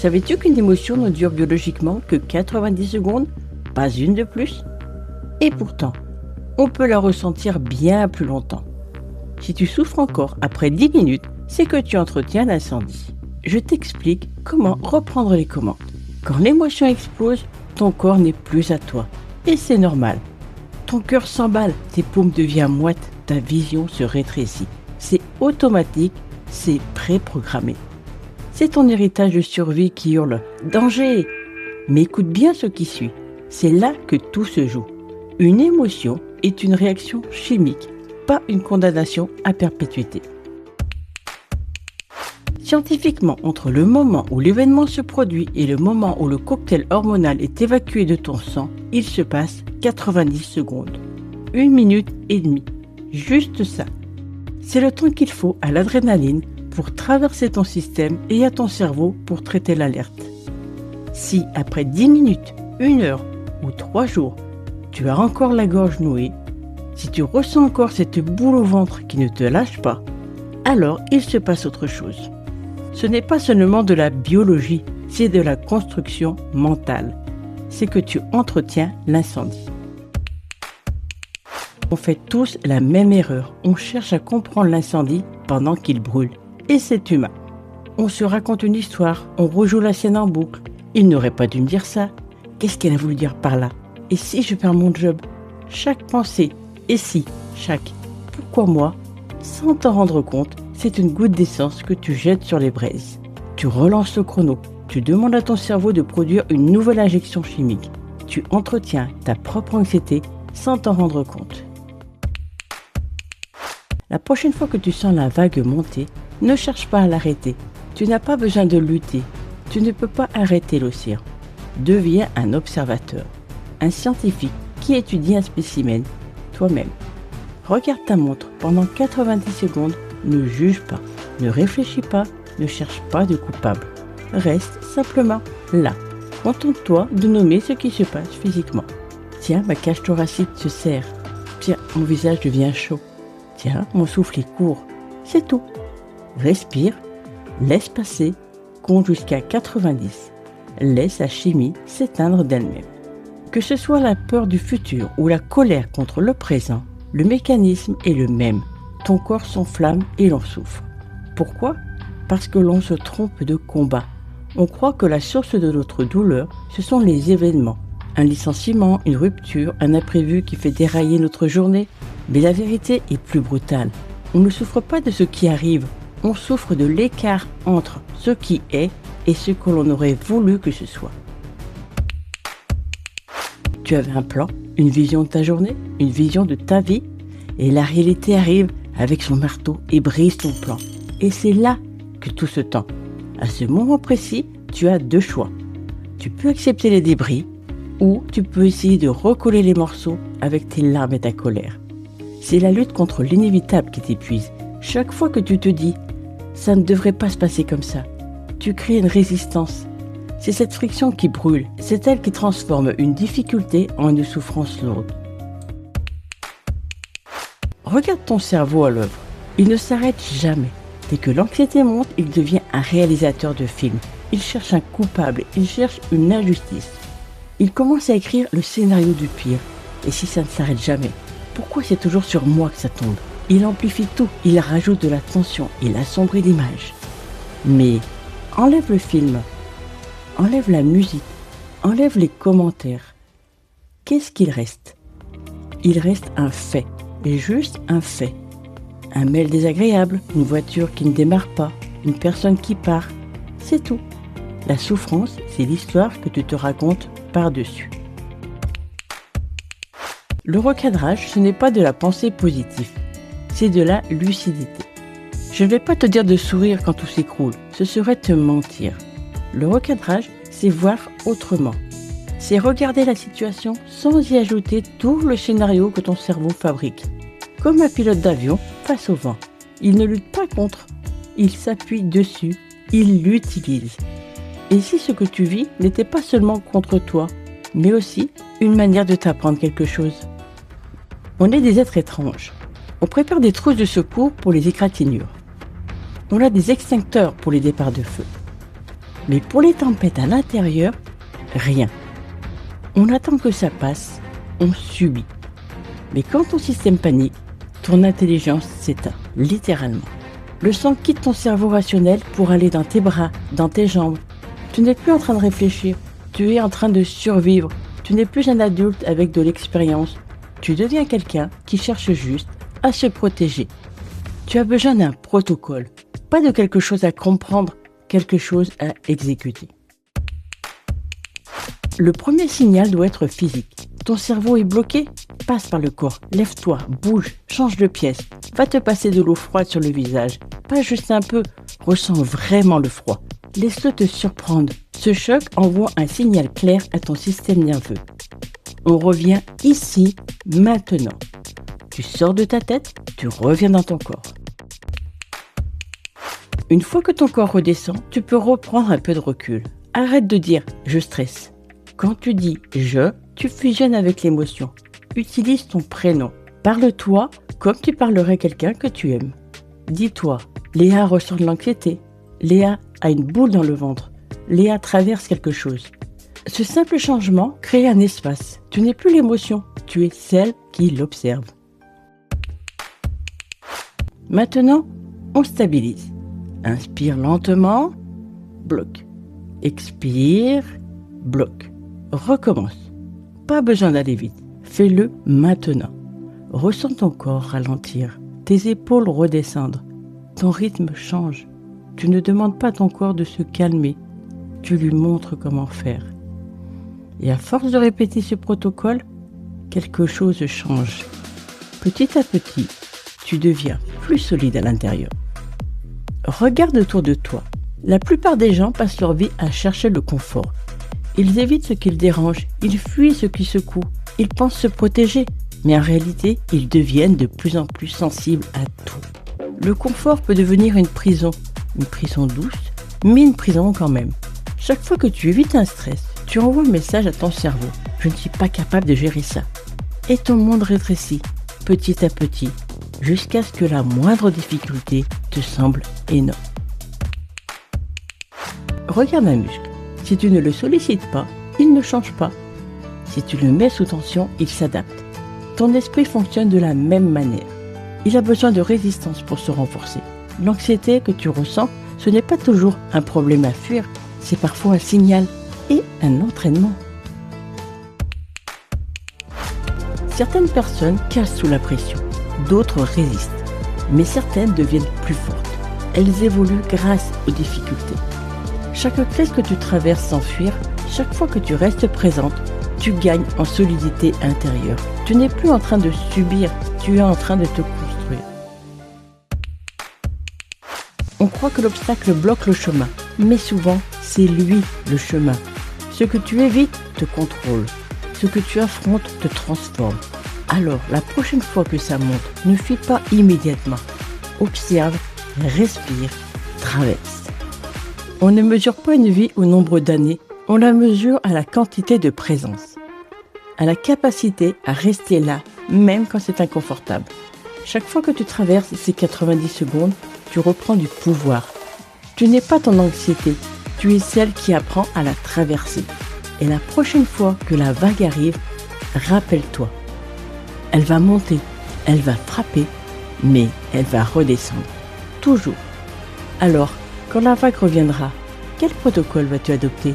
Savais-tu qu'une émotion ne dure biologiquement que 90 secondes? Pas une de plus? Et pourtant, on peut la ressentir bien plus longtemps. Si tu souffres encore après 10 minutes, c'est que tu entretiens l'incendie. Je t'explique comment reprendre les commandes. Quand l'émotion explose, ton corps n'est plus à toi. Et c'est normal. Ton cœur s'emballe, tes paumes deviennent moites, ta vision se rétrécit. C'est automatique, c'est préprogrammé. C'est ton héritage de survie qui hurle « Danger !» Mais écoute bien ce qui suit. C'est là que tout se joue. Une émotion est une réaction chimique, pas une condamnation à perpétuité. Scientifiquement, entre le moment où l'événement se produit et le moment où le cocktail hormonal est évacué de ton sang, il se passe 90 secondes. 1 minute et demie. Juste ça. C'est le temps qu'il faut à l'adrénaline pour traverser ton système et à ton cerveau pour traiter l'alerte. Si après 10 minutes, 1 heure ou 3 jours, tu as encore la gorge nouée, si tu ressens encore cette boule au ventre qui ne te lâche pas, alors il se passe autre chose. Ce n'est pas seulement de la biologie, c'est de la construction mentale. C'est que tu entretiens l'incendie. On fait tous la même erreur. On cherche à comprendre l'incendie pendant qu'il brûle. Et c'est humain. On se raconte une histoire, on rejoue la scène en boucle. Il n'aurait pas dû me dire ça. Qu'est-ce qu'elle a voulu dire par là? Et si je perds mon job? Chaque pensée, et si, chaque, pourquoi moi? Sans t'en rendre compte, c'est une goutte d'essence que tu jettes sur les braises. Tu relances le chrono. Tu demandes à ton cerveau de produire une nouvelle injection chimique. Tu entretiens ta propre anxiété sans t'en rendre compte. La prochaine fois que tu sens la vague monter, ne cherche pas à l'arrêter. Tu n'as pas besoin de lutter. Tu ne peux pas arrêter l'océan. Deviens un observateur, un scientifique qui étudie un spécimen, toi-même. Regarde ta montre pendant 90 secondes, ne juge pas, ne réfléchis pas, ne cherche pas de coupable. Reste simplement là. Contente-toi de nommer ce qui se passe physiquement. Tiens, ma cage thoracique se serre. Tiens, mon visage devient chaud. Tiens, mon souffle est court. C'est tout. Respire, laisse passer, compte jusqu'à 90. Laisse la chimie s'éteindre d'elle-même. Que ce soit la peur du futur ou la colère contre le présent, le mécanisme est le même. Ton corps s'enflamme et l'on souffre. Pourquoi? Parce que l'on se trompe de combat. On croit que la source de notre douleur, ce sont les événements. Un licenciement, une rupture, un imprévu qui fait dérailler notre journée. Mais la vérité est plus brutale. On ne souffre pas de ce qui arrive. On souffre de l'écart entre ce qui est et ce que l'on aurait voulu que ce soit. Tu avais un plan, une vision de ta journée, une vision de ta vie, et la réalité arrive avec son marteau et brise ton plan. Et c'est là que tout se tend. À ce moment précis, tu as 2 choix. Tu peux accepter les débris ou tu peux essayer de recoller les morceaux avec tes larmes et ta colère. C'est la lutte contre l'inévitable qui t'épuise. Chaque fois que tu te dis « ça ne devrait pas se passer comme ça », tu crées une résistance. C'est cette friction qui brûle, c'est elle qui transforme une difficulté en une souffrance lourde. Regarde ton cerveau à l'œuvre. Il ne s'arrête jamais. Dès que l'anxiété monte, il devient un réalisateur de films. Il cherche un coupable, il cherche une injustice. Il commence à écrire le scénario du pire. Et si ça ne s'arrête jamais, pourquoi c'est toujours sur moi que ça tombe? Il amplifie tout, il rajoute de la tension, il assombrit l'image. Mais enlève le film, enlève la musique, enlève les commentaires. Qu'est-ce qu'il reste? Il reste un fait, et juste un fait. Un mail désagréable, une voiture qui ne démarre pas, une personne qui part. C'est tout. La souffrance, c'est l'histoire que tu te racontes par-dessus. Le recadrage, ce n'est pas de la pensée positive, c'est de la lucidité. Je ne vais pas te dire de sourire quand tout s'écroule, ce serait te mentir. Le recadrage, c'est voir autrement. C'est regarder la situation sans y ajouter tout le scénario que ton cerveau fabrique. Comme un pilote d'avion face au vent. Il ne lutte pas contre, il s'appuie dessus, il l'utilise. Et si ce que tu vis n'était pas seulement contre toi, mais aussi une manière de t'apprendre quelque chose? On est des êtres étranges. On prépare des trousses de secours pour les égratignures. On a des extincteurs pour les départs de feu. Mais pour les tempêtes à l'intérieur, rien. On attend que ça passe, on subit. Mais quand ton système panique, ton intelligence s'éteint, littéralement. Le sang quitte ton cerveau rationnel pour aller dans tes bras, dans tes jambes. Tu n'es plus en train de réfléchir, tu es en train de survivre. Tu n'es plus un adulte avec de l'expérience. Tu deviens quelqu'un qui cherche juste à se protéger. Tu as besoin d'un protocole, pas de quelque chose à comprendre, quelque chose à exécuter. Le premier signal doit être physique. Ton cerveau est bloqué? Passe par le corps, lève-toi, bouge, change de pièce. Va te passer de l'eau froide sur le visage. Pas juste un peu, ressens vraiment le froid. Laisse-le te surprendre. Ce choc envoie un signal clair à ton système nerveux. On revient ici, maintenant. Tu sors de ta tête, tu reviens dans ton corps. Une fois que ton corps redescend, tu peux reprendre un peu de recul. Arrête de dire « je stresse ». Quand tu dis « je », tu fusionnes avec l'émotion. Utilise ton prénom. Parle-toi comme tu parlerais quelqu'un que tu aimes. Dis-toi « Léa ressent de l'anxiété ». Léa a une boule dans le ventre. Léa traverse quelque chose. Ce simple changement crée un espace. Tu n'es plus l'émotion, tu es celle qui l'observe. Maintenant, on stabilise. Inspire lentement, bloque. Expire, bloque. Recommence. Pas besoin d'aller vite. Fais-le maintenant. Ressens ton corps ralentir. Tes épaules redescendre. Ton rythme change. Tu ne demandes pas à ton corps de se calmer. Tu lui montres comment faire. Et à force de répéter ce protocole, quelque chose change. Petit à petit, tu deviens plus solide à l'intérieur. Regarde autour de toi. La plupart des gens passent leur vie à chercher le confort. Ils évitent ce qui les dérange, ils fuient ce qui secoue, ils pensent se protéger. Mais en réalité, ils deviennent de plus en plus sensibles à tout. Le confort peut devenir une prison douce, mais une prison quand même. Chaque fois que tu évites un stress, tu envoies un message à ton cerveau. Je ne suis pas capable de gérer ça. Et ton monde rétrécit, petit à petit, jusqu'à ce que la moindre difficulté te semble énorme. Regarde un muscle. Si tu ne le sollicites pas, il ne change pas. Si tu le mets sous tension, il s'adapte. Ton esprit fonctionne de la même manière. Il a besoin de résistance pour se renforcer. L'anxiété que tu ressens, ce n'est pas toujours un problème à fuir, c'est parfois un signal et un entraînement. Certaines personnes cassent sous la pression, d'autres résistent, mais certaines deviennent plus fortes. Elles évoluent grâce aux difficultés. Chaque crise que tu traverses sans fuir, chaque fois que tu restes présente, tu gagnes en solidité intérieure. Tu n'es plus en train de subir, tu es en train de te construire. On croit que l'obstacle bloque le chemin, mais souvent, c'est lui le chemin. Ce que tu évites te contrôle. Ce que tu affrontes te transforme. Alors, la prochaine fois que ça monte, ne fuis pas immédiatement. Observe, respire, traverse. On ne mesure pas une vie au nombre d'années, on la mesure à la quantité de présence. À la capacité à rester là, même quand c'est inconfortable. Chaque fois que tu traverses ces 90 secondes, tu reprends du pouvoir. Tu n'es pas ton anxiété, tu es celle qui apprend à la traverser. Et la prochaine fois que la vague arrive, rappelle-toi. Elle va monter, elle va frapper, mais elle va redescendre. Toujours. Alors, quand la vague reviendra, quel protocole vas-tu adopter ?